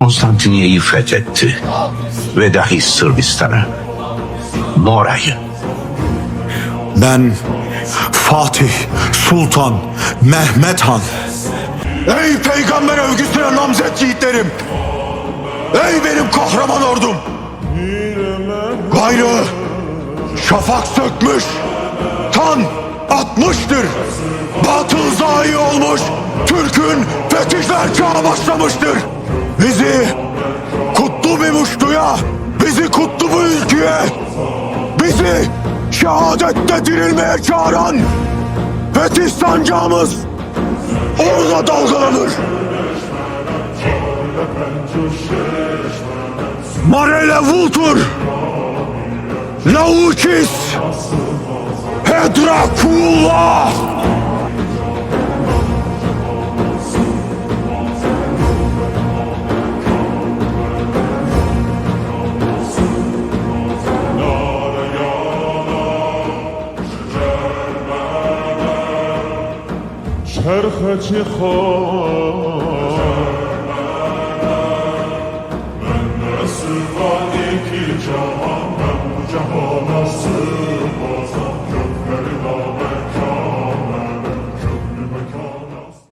Konstantiniye'yi fethetti ve dahi Sırbistan'ı, Mora'yı. Ben Fatih Sultan Mehmet Han. Ey peygamber övgüsüne namzet yiğitlerim! Ey benim kahraman ordum! Gayrı şafak sökmüş, tan atmıştır. Batıl zayi olmuş, Türk'ün fetihler çağı başlamıştır. Bizi kutlu bir muştuya, bizi kutlu bu ülkeye, bizi şehadette dirilmeye çağıran fetih sancağımız orada dalgalanır. Marele vultur, laucis, hedrakula. چرخ خواه من رسول کی جهان من جهان